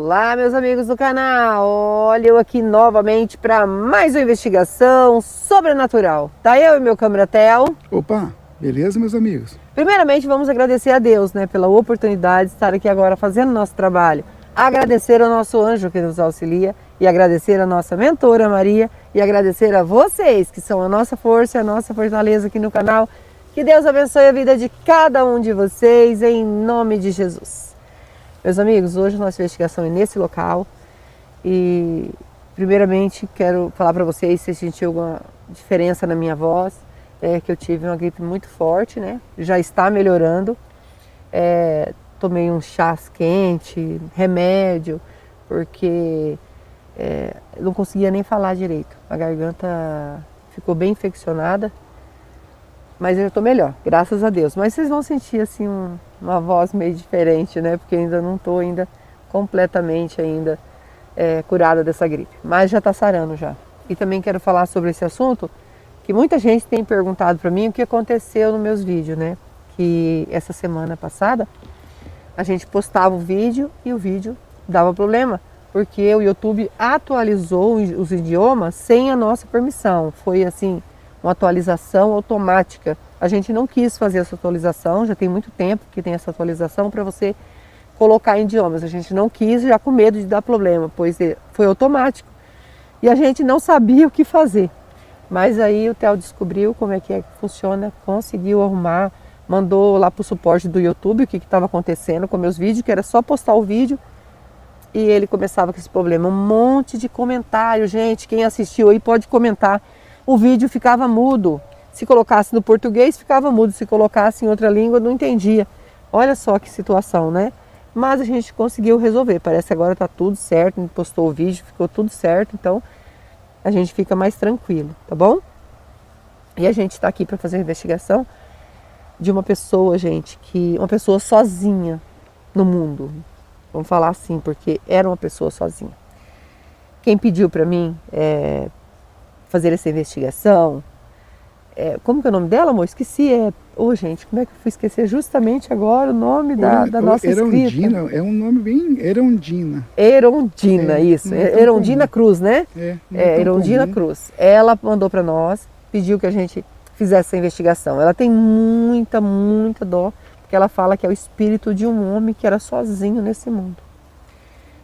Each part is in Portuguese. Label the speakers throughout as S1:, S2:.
S1: Olá, meus amigos do canal. Olha eu aqui novamente para mais uma investigação sobrenatural. Tá eu e meu câmera-tel.
S2: Opa, beleza, meus amigos?
S1: Primeiramente, vamos agradecer a Deus, né, pela oportunidade de estar aqui agora fazendo nosso trabalho. Agradecer ao nosso anjo que nos auxilia e agradecer a nossa mentora Maria e agradecer a vocês que são a nossa força e a nossa fortaleza aqui no canal. Que Deus abençoe a vida de cada um de vocês em nome de Jesus. Meus amigos, hoje a nossa investigação é nesse local e primeiramente quero falar para vocês se sentiu alguma diferença na minha voz, que eu tive uma gripe muito forte, né? Já está melhorando, tomei um chá quente, remédio, porque eu não conseguia nem falar direito, a garganta ficou bem infeccionada, mas eu já estou melhor, graças a Deus. Mas vocês vão sentir assim uma voz meio diferente, né? Porque ainda não estou completamente curada dessa gripe. Mas já está sarando já. E também quero falar sobre esse assunto, que muita gente tem perguntado para mim o que aconteceu nos meus vídeos, né? Que essa semana passada a gente postava o vídeo e o vídeo dava problema. Porque o YouTube atualizou os idiomas sem a nossa permissão. Foi assim, uma atualização automática. A gente não quis fazer essa atualização, já tem muito tempo que tem essa atualização para você colocar em idiomas. A gente não quis, já com medo de dar problema, pois foi automático. E a gente não sabia o que fazer. Mas aí o Theo descobriu como é que funciona, conseguiu arrumar, mandou lá para o suporte do YouTube o que estava acontecendo com meus vídeos, que era só postar o vídeo e ele começava com esse problema. Um monte de comentário, gente, quem assistiu aí pode comentar. O vídeo ficava mudo. Se colocasse no português, ficava mudo. Se colocasse em outra língua, não entendia. Olha só que situação, né? Mas a gente conseguiu resolver. Parece que agora está tudo certo. A gente postou o vídeo, ficou tudo certo. Então, a gente fica mais tranquilo, tá bom? E a gente está aqui para fazer a investigação de uma pessoa, gente, uma pessoa sozinha no mundo. Vamos falar assim, porque era uma pessoa sozinha. Quem pediu para mim fazer essa investigação. Como que é o nome dela, amor? Esqueci. Gente, como é que eu fui esquecer justamente agora o nome da nossa inscrita?
S2: É um nome bem Erondina.
S1: Erondina, isso. Erondina Cruz, né? Erondina
S2: comum.
S1: Cruz. Ela mandou para nós, pediu que a gente fizesse essa investigação. Ela tem muita, muita dó, porque ela fala que é o espírito de um homem que era sozinho nesse mundo.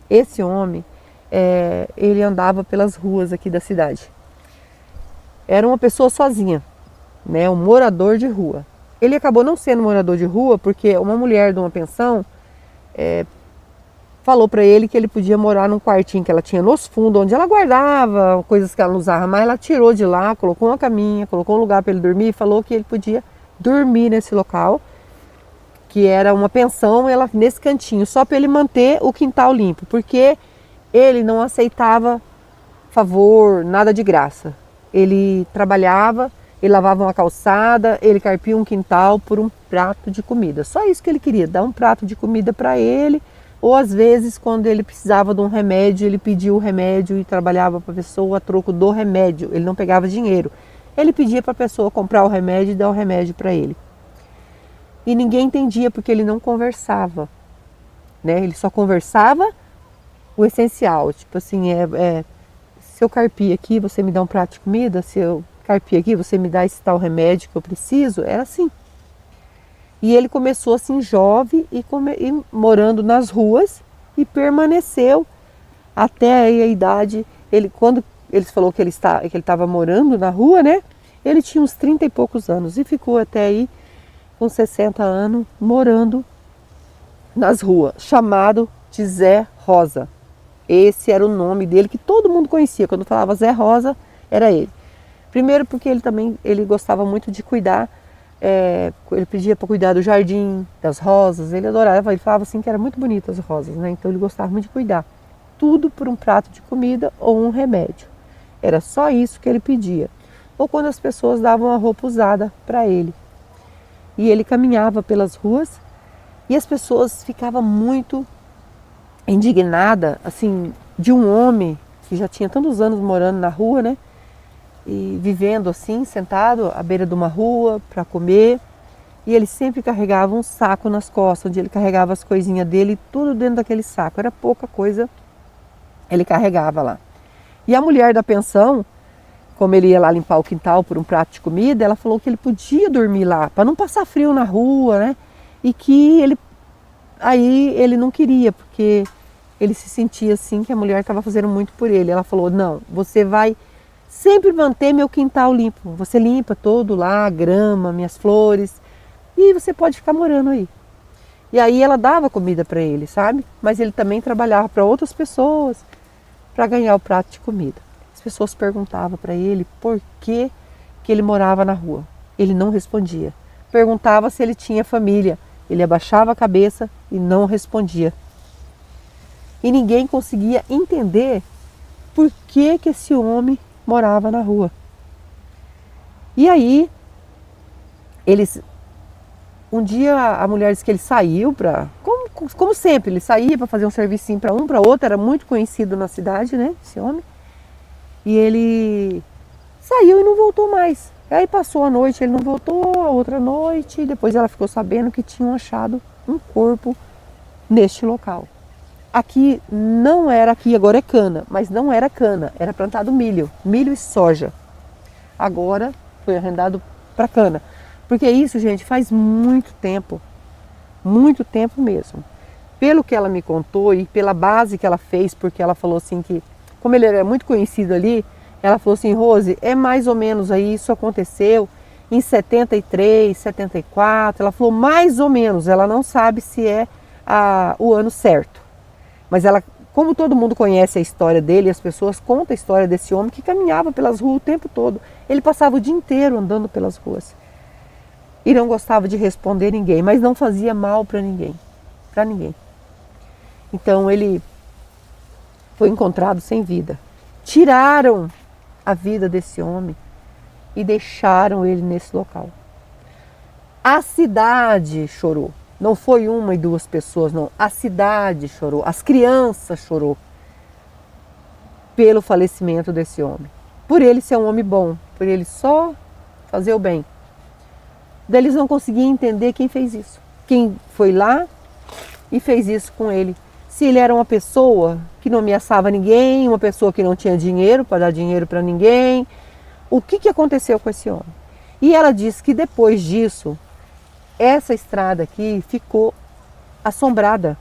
S1: Esse homem, ele andava pelas ruas aqui da cidade. Era uma pessoa sozinha, né? Um morador de rua. Ele acabou não sendo morador de rua porque uma mulher de uma pensão falou para ele que ele podia morar num quartinho que ela tinha nos fundos, onde ela guardava coisas que ela não usava mais. Ela tirou de lá, colocou uma caminha, colocou um lugar para ele dormir e falou que ele podia dormir nesse local, que era uma pensão, nesse cantinho, só para ele manter o quintal limpo, porque ele não aceitava favor, nada de graça. Ele trabalhava, ele lavava uma calçada, ele carpia um quintal por um prato de comida. Só isso que ele queria, dar um prato de comida para ele. Ou às vezes, quando ele precisava de um remédio, ele pedia o remédio e trabalhava para a pessoa a troco do remédio. Ele não pegava dinheiro. Ele pedia para a pessoa comprar o remédio e dar o remédio para ele. E ninguém entendia porque ele não conversava, né? Ele só conversava o essencial, tipo assim, se eu carpir aqui, você me dá um prato de comida? Se eu carpir aqui, você me dá esse tal remédio que eu preciso? Era assim. E ele começou assim jovem e morando nas ruas e permaneceu até aí a idade. Quando ele falou que ele estava morando na rua, né? Ele tinha uns 30 e poucos anos e ficou até aí com 60 anos morando nas ruas, chamado de Zé Rosa. Esse era o nome dele, que todo mundo conhecia. Quando falava Zé Rosa, era ele. Primeiro porque ele gostava muito de cuidar, ele pedia para cuidar do jardim, das rosas, ele adorava, ele falava assim que era muito bonito as rosas, né? Então ele gostava muito de cuidar. Tudo por um prato de comida ou um remédio. Era só isso que ele pedia. Ou quando as pessoas davam uma roupa usada para ele. E ele caminhava pelas ruas e as pessoas ficavam muito indignada, assim, de um homem que já tinha tantos anos morando na rua, né? E vivendo assim, sentado à beira de uma rua para comer. E ele sempre carregava um saco nas costas, onde ele carregava as coisinhas dele, tudo dentro daquele saco. Era pouca coisa, ele carregava lá. E a mulher da pensão, como ele ia lá limpar o quintal por um prato de comida, ela falou que ele podia dormir lá, para não passar frio na rua, né? E que ele não queria, porque ele se sentia assim que a mulher estava fazendo muito por ele. Ela falou, não, você vai sempre manter meu quintal limpo. Você limpa todo lá, a grama, minhas flores, e você pode ficar morando aí. E aí ela dava comida para ele, sabe? Mas ele também trabalhava para outras pessoas para ganhar o prato de comida. As pessoas perguntavam para ele por que ele morava na rua. Ele não respondia. Perguntava se ele tinha família. Ele abaixava a cabeça e não respondia. E ninguém conseguia entender por que esse homem morava na rua. E aí, um dia a mulher disse que ele saiu para, como sempre, ele saía para fazer um servicinho para um, para outro, era muito conhecido na cidade, né, esse homem. E ele saiu e não voltou mais. Aí passou a noite, ele não voltou, a outra noite, e depois ela ficou sabendo que tinham achado um corpo neste local. Aqui não era, aqui agora é cana, mas não era cana, era plantado milho e soja. Agora foi arrendado para cana. Porque isso, gente, faz muito tempo mesmo. Pelo que ela me contou e pela base que ela fez, porque ela falou assim que, como ele era muito conhecido ali, ela falou assim, Rose, é mais ou menos aí, isso aconteceu em 73, 74, ela falou mais ou menos, ela não sabe se é o ano certo. Mas ela, como todo mundo conhece a história dele, as pessoas contam a história desse homem que caminhava pelas ruas o tempo todo. Ele passava o dia inteiro andando pelas ruas. E não gostava de responder ninguém, mas não fazia mal para ninguém. Então ele foi encontrado sem vida. Tiraram a vida desse homem e deixaram ele nesse local. A cidade chorou. Não foi uma e duas pessoas, não. A cidade chorou, as crianças chorou pelo falecimento desse homem. Por ele ser um homem bom, por ele só fazer o bem. Daí eles não conseguiam entender quem fez isso. Quem foi lá e fez isso com ele. Se ele era uma pessoa que não ameaçava ninguém, uma pessoa que não tinha dinheiro para dar dinheiro para ninguém. O que aconteceu com esse homem? E ela disse que depois disso, essa estrada aqui ficou assombrada.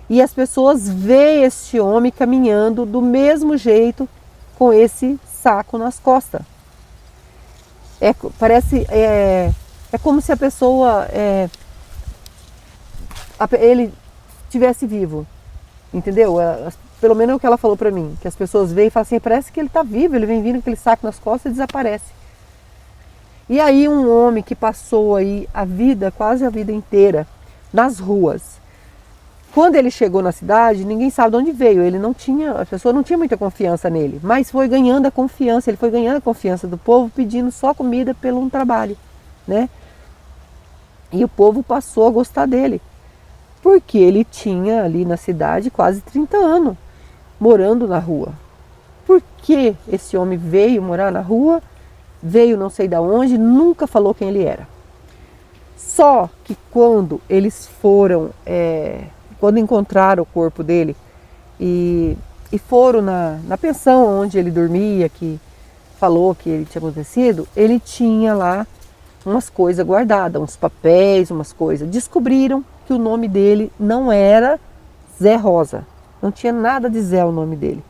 S1: E as pessoas veem esse homem caminhando do mesmo jeito com esse saco nas costas. É como se a pessoa, ele estivesse vivo, entendeu? Pelo menos é o que ela falou para mim, que as pessoas veem e falam assim, parece que ele está vivo, ele vem vindo com aquele saco nas costas e desaparece. E aí um homem que passou aí quase a vida inteira, nas ruas. Quando ele chegou na cidade, ninguém sabe de onde veio, a pessoa não tinha muita confiança nele, mas foi ganhando a confiança, ele foi ganhando a confiança do povo, pedindo só comida pelo um trabalho, né? E o povo passou a gostar dele, porque ele tinha ali na cidade quase 30 anos, morando na rua. Por que esse homem veio morar na rua? Veio não sei de onde, nunca falou quem ele era. Só que quando eles foram, quando encontraram o corpo dele e foram na pensão onde ele dormia, que falou que ele tinha acontecido, ele tinha lá umas coisas guardadas, uns papéis, umas coisas. Descobriram que o nome dele não era Zé Rosa, não tinha nada de Zé o nome dele.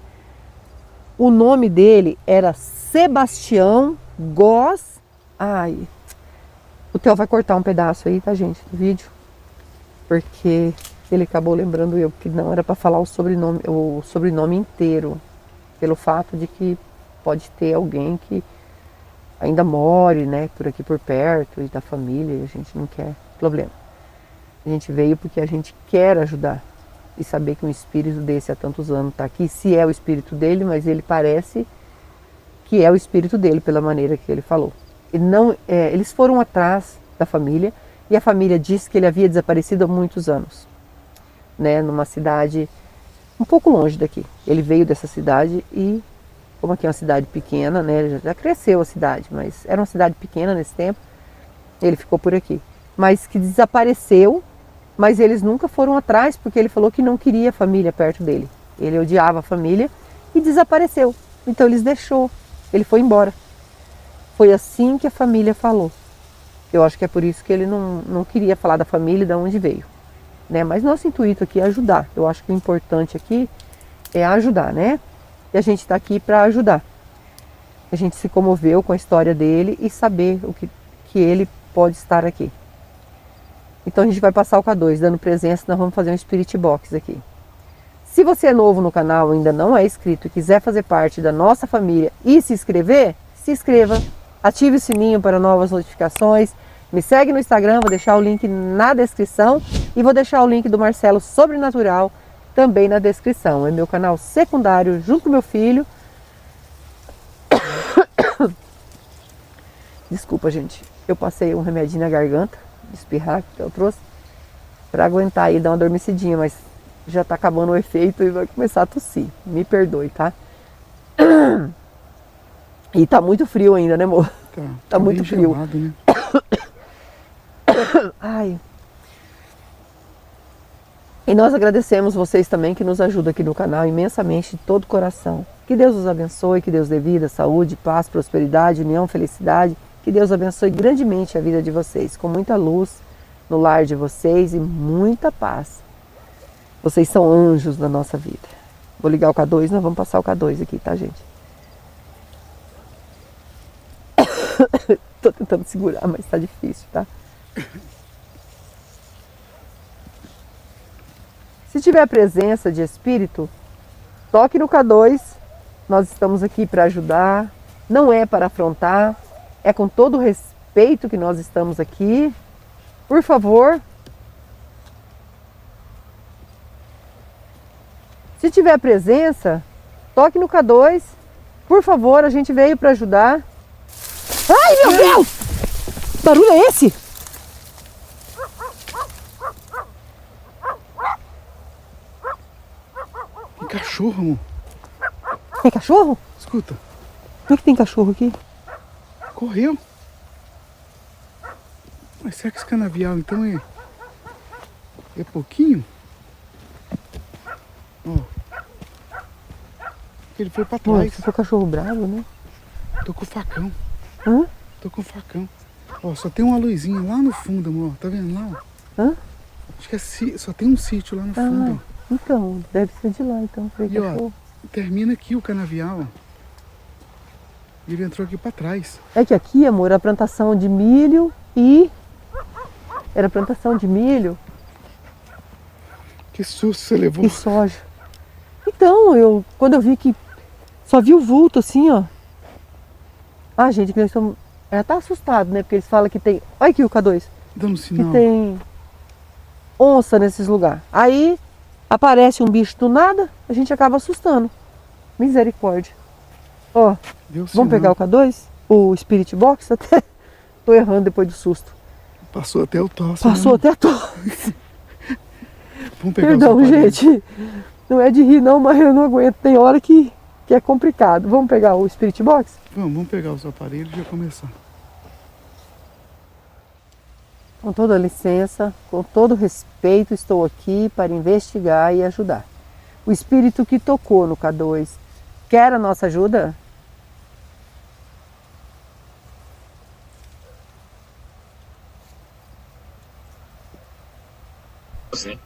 S1: O nome dele era Sebastião Góes. Ai, o Theo vai cortar um pedaço aí, tá, gente, do vídeo, porque ele acabou lembrando eu que não era para falar o sobrenome inteiro, pelo fato de que pode ter alguém que ainda more, né, por aqui por perto e da família, e a gente não quer problema. A gente veio porque a gente quer ajudar e saber que um espírito desse há tantos anos está aqui, se é o espírito dele, mas ele parece que é o espírito dele pela maneira que ele falou. Eles foram atrás da família e a família disse que ele havia desaparecido há muitos anos, né, numa cidade um pouco longe daqui. Ele veio dessa cidade e, como aqui é uma cidade pequena, né, já cresceu a cidade, mas era uma cidade pequena nesse tempo, ele ficou por aqui. mas que desapareceu, mas eles nunca foram atrás, porque ele falou que não queria família perto dele. Ele odiava a família e desapareceu. Então eles deixou, ele foi embora. Foi assim que a família falou. Eu acho que é por isso que ele não queria falar da família e de onde veio, né? Mas nosso intuito aqui é ajudar. Eu acho que o importante aqui é ajudar, né? E a gente está aqui para ajudar. A gente se comoveu com a história dele e saber o que ele pode estar aqui. Então a gente vai passar o K2 dando presença, nós vamos fazer um Spirit Box aqui. Se você é novo no canal, ainda não é inscrito e quiser fazer parte da nossa família e se inscrever, se inscreva, ative o sininho para novas notificações, me segue no Instagram, vou deixar o link na descrição e vou deixar o link do Marcelo Sobrenatural também na descrição. É meu canal secundário junto com meu filho. Desculpa, gente, eu passei um remedinho na garganta, de espirrar, que eu trouxe, para aguentar aí, dar uma adormecidinha, mas já tá acabando o efeito e vai começar a tossir. Me perdoe, tá? E tá muito frio ainda, né, amor? Tá muito frio.
S2: Gelado, né?
S1: Ai. E nós agradecemos vocês também que nos ajudam aqui no canal imensamente, de todo o coração. Que Deus os abençoe, que Deus dê vida, saúde, paz, prosperidade, união, felicidade. Que Deus abençoe grandemente a vida de vocês, com muita luz no lar de vocês e muita paz. Vocês são anjos da nossa vida. Vou ligar o K2, nós vamos passar o K2 aqui, tá, gente? Tô tentando segurar, mas tá difícil, tá? Se tiver presença de espírito, toque no K2. Nós estamos aqui para ajudar, não é para afrontar, é com todo o respeito que nós estamos aqui. Por favor, se tiver presença, toque no K2. Por favor, a gente veio para ajudar. Ai, meu Deus! Que barulho é esse?
S2: Tem cachorro, amor.
S1: Tem cachorro?
S2: Escuta,
S1: Por que tem cachorro aqui?
S2: correu. Mas será que esse canavial então é pouquinho? Ó. Ele foi pra
S1: Pô,
S2: trás.
S1: se for cachorro bravo, né?
S2: Tô com o facão.
S1: Hã?
S2: Tô com o facão. Ó, só tem uma luzinha lá no fundo, amor. Tá vendo lá, ó?
S1: Hã?
S2: Acho que só tem um sítio lá no fundo, ó.
S1: Então, deve ser de lá, então. Foi
S2: E ó,
S1: cachorro.
S2: termina aqui o canavial, ó. Ele entrou aqui pra trás.
S1: É que aqui, amor, era plantação de milho e... Era plantação de milho
S2: Que susto você levou.
S1: e soja. Então, quando eu vi que só vi o vulto assim, ó. Ah, gente, que nós estamos... Ela tá assustado, né? Porque eles falam que tem... Olha aqui o K2.
S2: Dando
S1: Que
S2: sinal.
S1: tem onça nesses lugares. Aí aparece um bicho do nada, a gente acaba assustando. Misericórdia. Ó,
S2: Deu
S1: vamos pegar o K2? O Spirit Box até? Tô errando depois do susto.
S2: Passou até o tosse.
S1: Passou
S2: né?
S1: até a tosse.
S2: Vamos pegar
S1: Perdão,
S2: os aparelhos.
S1: gente. Não é de rir não, mas eu não aguento. Tem hora que é complicado. Vamos pegar o Spirit Box?
S2: Vamos pegar os aparelhos e já começar.
S1: Com toda licença, com todo respeito, estou aqui para investigar e ajudar. O espírito que tocou no K2 quer a nossa ajuda?
S3: Sim.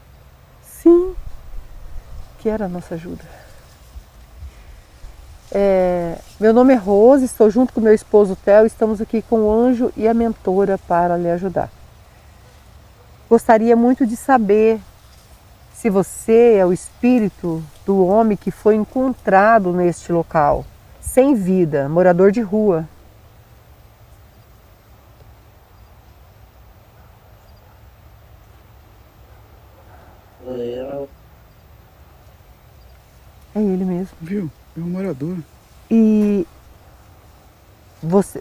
S1: Sim, quer a nossa ajuda. Meu nome é Rose, estou junto com meu esposo Theo, estamos aqui com o anjo e a mentora para lhe ajudar. Gostaria muito de saber se você é o espírito do homem que foi encontrado neste local, sem vida, morador de rua. É ele mesmo.
S2: Viu? É um morador.
S1: E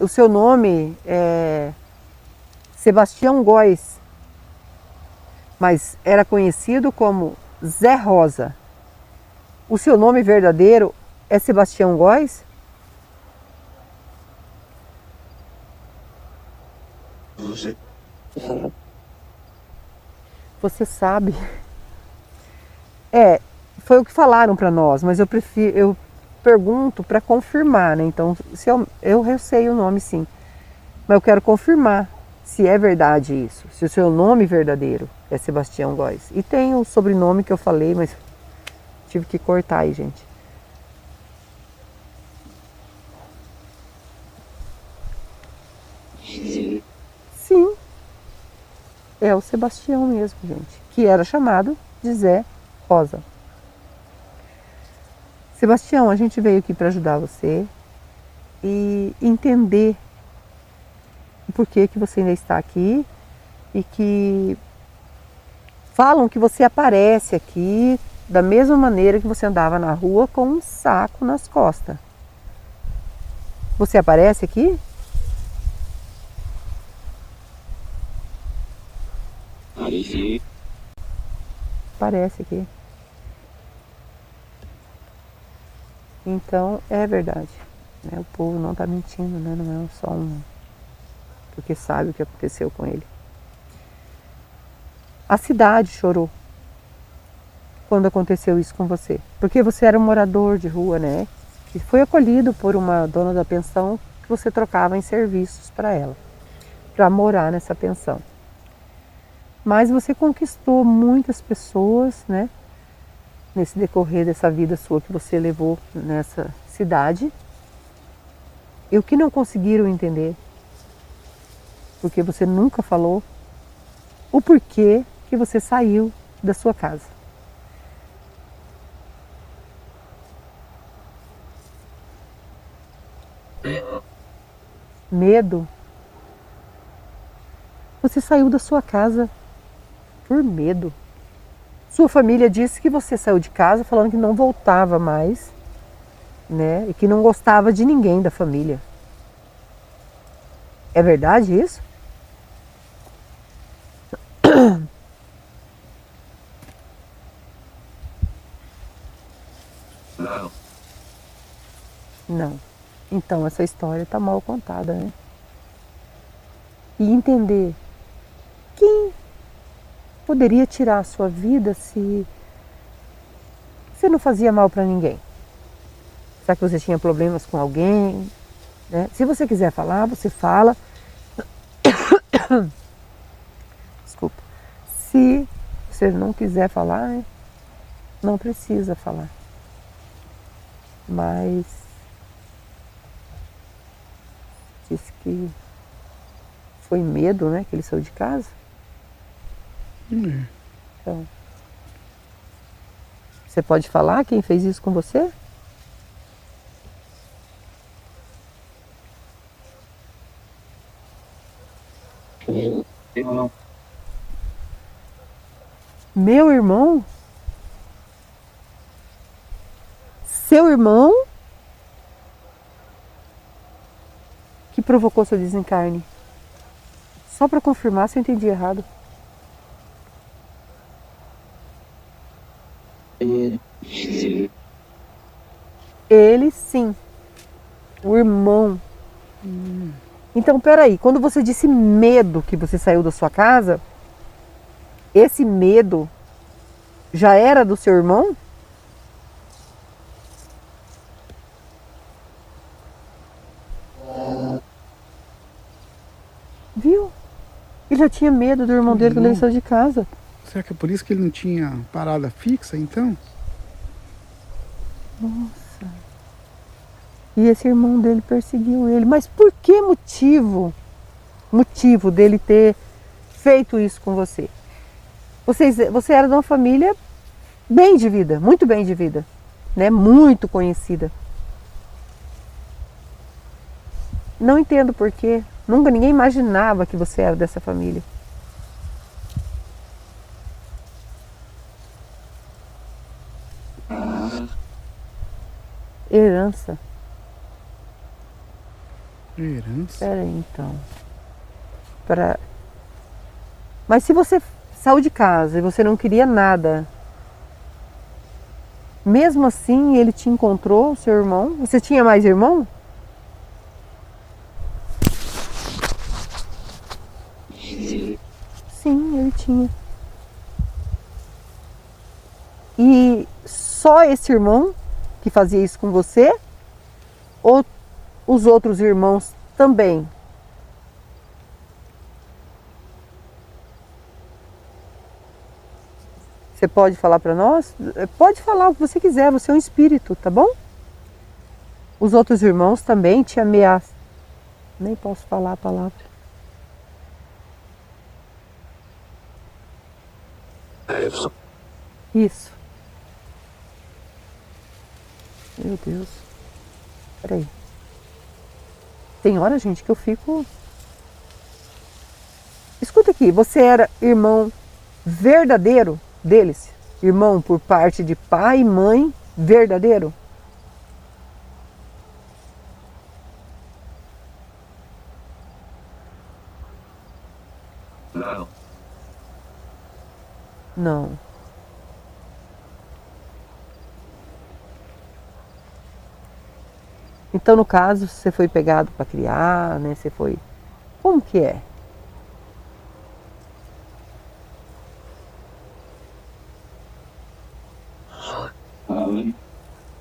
S1: o seu nome é Sebastião Góes, mas era conhecido como Zé Rosa. O seu nome verdadeiro é Sebastião Góes?
S3: Você.
S1: Você sabe. Foi o que falaram para nós, mas eu pergunto para confirmar, né? Então, se eu sei o nome sim, mas eu quero confirmar se é verdade isso, se o seu nome verdadeiro é Sebastião Góes. E tem o sobrenome que eu falei, mas tive que cortar aí, gente. Sim, é o Sebastião mesmo, gente, que era chamado de Zé Rosa. Sebastião, a gente veio aqui para ajudar você e entender o porquê que você ainda está aqui e que falam que você aparece aqui da mesma maneira que você andava na rua com um saco nas costas. Você aparece aqui? Aparece aqui. Então é verdade, né? O povo não está mentindo, né? Não é só porque sabe o que aconteceu com ele. A cidade chorou quando aconteceu isso com você, porque você era um morador de rua, né? E foi acolhido por uma dona da pensão que você trocava em serviços para ela, para morar nessa pensão. Mas você conquistou muitas pessoas, né? Nesse decorrer dessa vida sua que você levou nessa cidade, e o que não conseguiram entender, porque você nunca falou o porquê que você saiu da sua casa. Medo. Você saiu da sua casa por medo. Sua família disse que você saiu de casa falando que não voltava mais, né? E que não gostava de ninguém da família. É verdade isso?
S3: Não.
S1: Não. Então essa história está mal contada, né? E entender quem poderia tirar a sua vida se você não fazia mal para ninguém. Será que você tinha problemas com alguém? Né? Se você quiser falar, você fala. Desculpa. Se você não quiser falar, né? Não precisa falar. Mas disse que foi medo, né? Que ele saiu de casa. Então, você pode falar quem fez isso com você?
S3: Não.
S1: Meu irmão? Seu irmão? Que provocou seu desencarne? Só para confirmar se eu entendi errado. Ele sim. O irmão. Então, peraí, quando você disse medo que você saiu da sua casa, esse medo já era do seu irmão? Viu? Ele já tinha medo do irmão dele quando ele saiu de casa.
S2: Será que é por isso que ele não tinha parada fixa, então?
S1: Nossa. E esse irmão dele perseguiu ele. Mas por que motivo dele ter feito isso com você? Você era de uma família bem de vida, muito bem de vida, né? Muito conhecida. Não entendo por quê. Nunca ninguém imaginava que você era dessa família. Herança.
S2: Herança?
S1: Espera aí, então. Mas se você saiu de casa e você não queria nada, mesmo assim ele te encontrou, seu irmão? Você tinha mais irmão? Sim, ele tinha. só esse irmão que fazia isso com você? Ou os outros irmãos também? Você pode falar para nós? Pode falar o que você quiser, você é um espírito, tá bom? Os outros irmãos também te ameaçam. Nem posso falar a palavra. Isso. Meu Deus. Peraí. Tem hora, gente, que eu fico... Escuta aqui, você era irmão verdadeiro deles? Irmão por parte de pai e mãe verdadeiro?
S3: Não.
S1: Não. Então, no caso, você foi pegado para criar, né? Você foi... Como que é?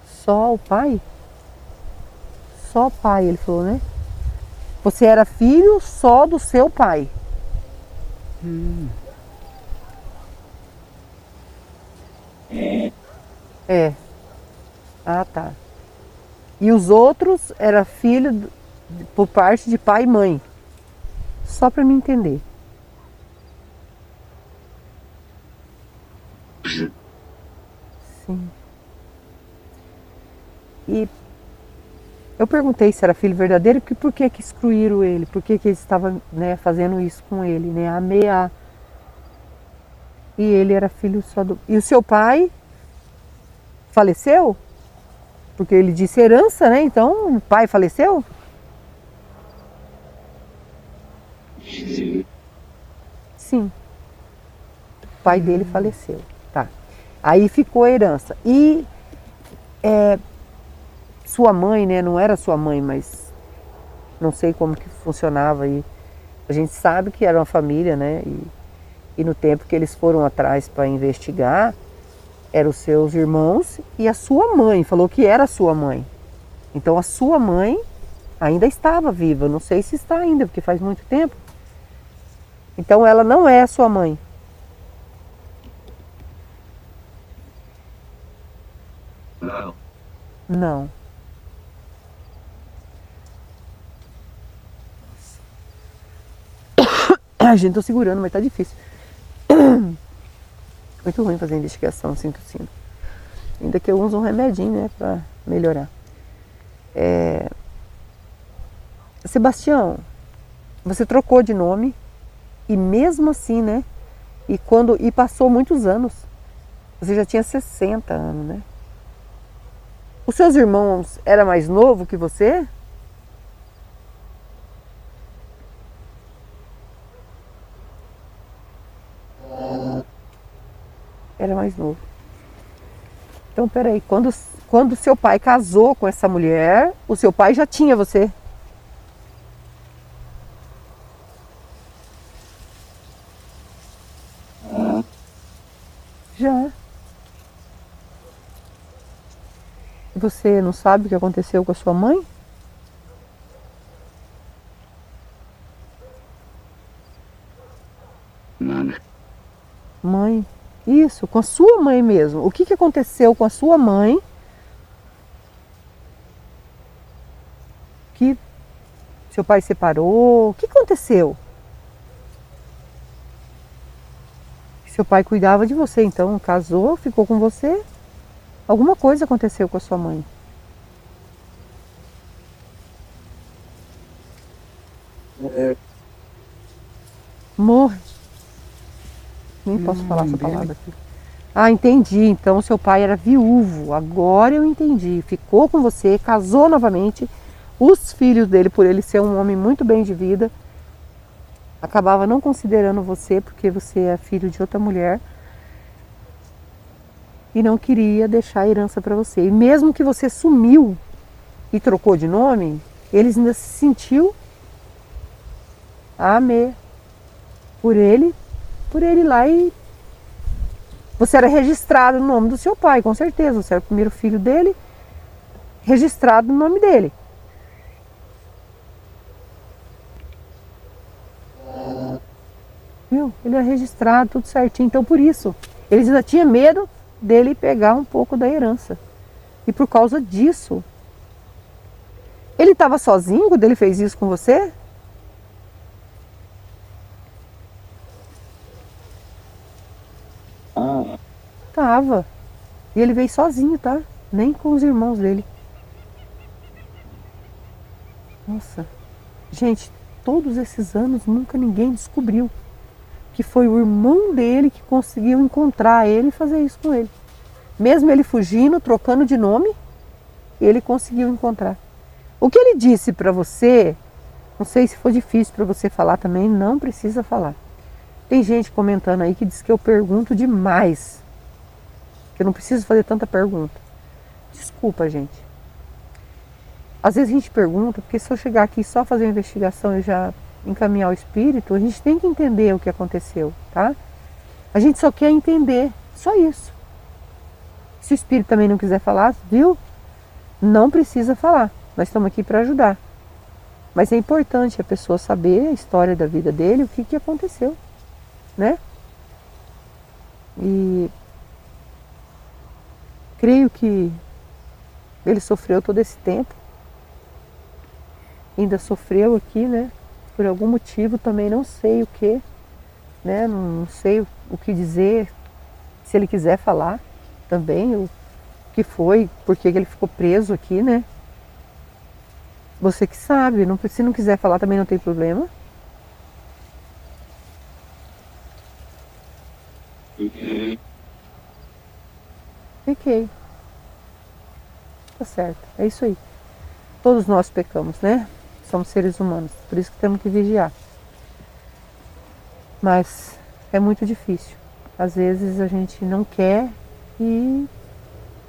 S1: Só o pai? Só o pai, ele falou, né? Você era filho só do seu pai. É. Ah, tá. E os outros era filho por parte de pai e mãe. Só para me entender. Sim. E eu perguntei se era filho verdadeiro, porque por que que excluíram ele? Por que que eles estavam, né, fazendo isso com ele, né? Ameaçar. E ele era filho só do... E o seu pai faleceu? Porque ele disse herança, né? Então o pai faleceu? Sim. O pai dele faleceu. Tá. Aí ficou a herança. E sua mãe, né? Não era sua mãe, mas não sei como que funcionava aí. A gente sabe que era uma família, né? E no tempo que eles foram atrás para investigar, eram os seus irmãos e a sua mãe. Falou que era a sua mãe. Então a sua mãe ainda estava viva. Não sei se está ainda, porque faz muito tempo. Então ela não é a sua mãe.
S3: Não.
S1: Não. Ai, gente, tô segurando, mas tá difícil. Muito ruim fazer investigação assim tossindo. Ainda que eu uso um remedinho, né, pra melhorar. Sebastião, você trocou de nome e mesmo assim, né? E passou muitos anos. Você já tinha 60 anos, né? Os seus irmãos eram mais novos que você? Era mais novo. Então, peraí, quando seu pai casou com essa mulher, o seu pai já tinha você? Já. Você não sabe o que aconteceu com a sua mãe?
S3: Não.
S1: Mãe? Isso, com a sua mãe mesmo. O que que aconteceu com a sua mãe que seu pai separou? O que aconteceu? Seu pai cuidava de você, então casou, ficou com você. Alguma coisa aconteceu com a sua mãe. Morre. Nem posso falar essa palavra aqui. Ah, entendi. Então seu pai era viúvo. Agora eu entendi. Ficou com você, casou novamente. Os filhos dele, por ele ser um homem muito bem de vida, acabava não considerando você porque você é filho de outra mulher e não queria deixar a herança para você. E mesmo que você sumiu e trocou de nome, eles ainda se sentiu por ele lá e Você era registrado no nome do seu pai, com certeza. Você era o primeiro filho dele, registrado no nome dele. Viu? Ele é registrado, tudo certinho. Então, por isso, eles ainda tinham medo dele pegar um pouco da herança. E por causa disso, ele estava sozinho quando ele fez isso com você? Tava. E ele veio sozinho, tá? Nem com os irmãos dele. Nossa. Gente, todos esses anos nunca ninguém descobriu que foi o irmão dele que conseguiu encontrar ele e fazer isso com ele. Mesmo ele fugindo, trocando de nome, ele conseguiu encontrar. O que ele disse para você, não sei se foi difícil para você falar também, não precisa falar. Tem gente comentando aí que diz que eu pergunto demais, que eu não preciso fazer tanta pergunta. Desculpa, gente. Às vezes a gente pergunta, porque se eu chegar aqui só fazer uma investigação e já encaminhar o espírito, a gente tem que entender o que aconteceu, tá? A gente só quer entender, só isso. Se o espírito também não quiser falar, viu? Não precisa falar. Nós estamos aqui para ajudar. Mas é importante a pessoa saber a história da vida dele, o que aconteceu, né? E creio que ele sofreu todo esse tempo. Ainda sofreu aqui, né? Por algum motivo, também não sei o que, né? Não sei o que dizer. Se ele quiser falar também, o que foi, por que ele ficou preso aqui, né? Você que sabe, se não quiser falar também não tem problema. Fiquei. Tá certo, é isso aí. Todos nós pecamos, né? Somos seres humanos, por isso que temos que vigiar. Mas é muito difícil. Às vezes a gente não quer e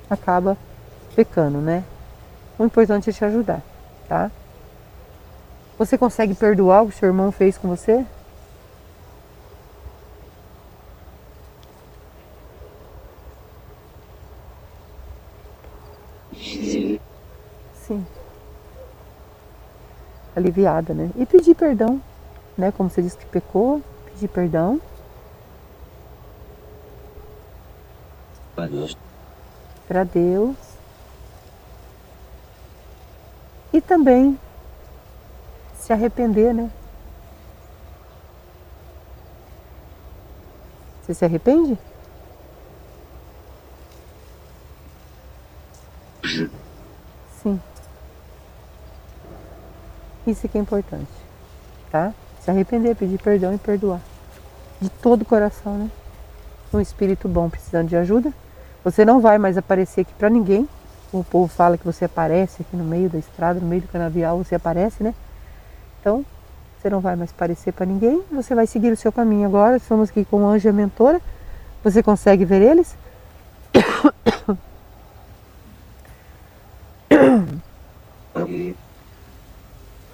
S1: acaba pecando, né? O importante é te ajudar, tá? Você consegue perdoar o que seu irmão fez com você? Sim. Aliviada, né? E pedir perdão, né? Como você disse que pecou, pedir perdão. Para Deus. E também se arrepender, né? Você se arrepende? Sim. Isso que é importante, tá? Se arrepender, pedir perdão e perdoar. De todo o coração, né? Um espírito bom precisando de ajuda. Você não vai mais aparecer aqui para ninguém. O povo fala que você aparece aqui no meio da estrada, no meio do canavial, você aparece, né? Então, você não vai mais aparecer para ninguém. Você vai seguir o seu caminho agora. Estamos aqui com o anjo e a mentora. Você consegue ver eles?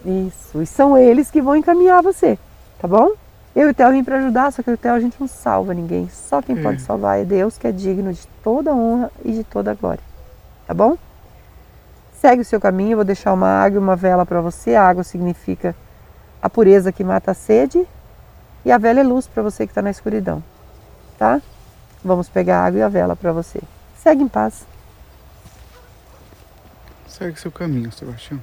S1: Isso, e são eles que vão encaminhar você, tá bom? Eu e o Theo vim para ajudar, só que o Theo a gente não salva ninguém. Só quem pode salvar é Deus, que é digno de toda honra e de toda glória, tá bom? Segue o seu caminho, eu vou deixar uma água e uma vela para você. A água significa a pureza que mata a sede e a vela é luz para você que está na escuridão, tá? Vamos pegar a água e a vela para você. Segue em paz.
S2: Segue seu caminho, Sebastião.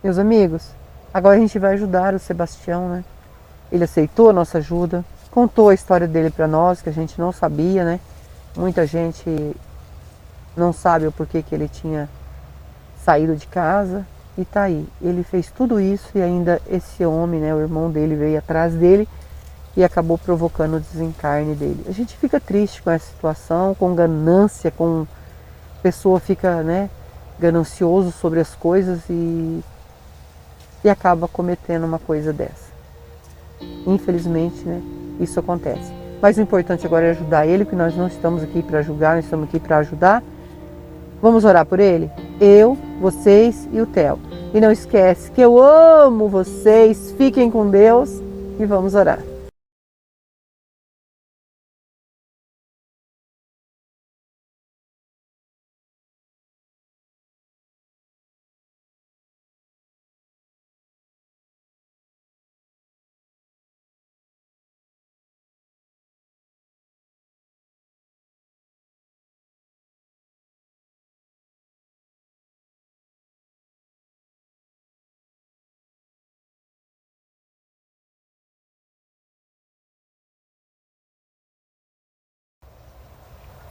S1: Meus amigos, agora a gente vai ajudar o Sebastião, né? Ele aceitou a nossa ajuda, contou a história dele para nós, que a gente não sabia, né? Muita gente não sabe o porquê que ele tinha saído de casa e tá aí. Ele fez tudo isso e ainda esse homem, né, o irmão dele, veio atrás dele e acabou provocando o desencarne dele. A gente fica triste com essa situação, com ganância, com a pessoa fica, né, ganancioso sobre as coisas e acaba cometendo uma coisa dessa. Infelizmente, né, isso acontece. Mas o importante agora é ajudar ele, porque nós não estamos aqui para julgar, nós estamos aqui para ajudar. Vamos orar por ele? Eu, vocês e o Theo. E não esquece que eu amo vocês, fiquem com Deus e vamos orar.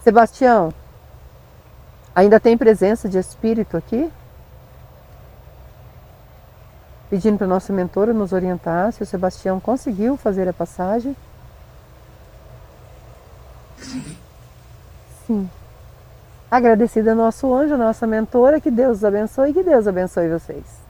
S1: Sebastião, ainda tem presença de espírito aqui? Pedindo para a nossa mentora nos orientar se o Sebastião conseguiu fazer a passagem. Sim. Agradecida ao nosso anjo, a nossa mentora, que Deus os abençoe e que Deus abençoe vocês.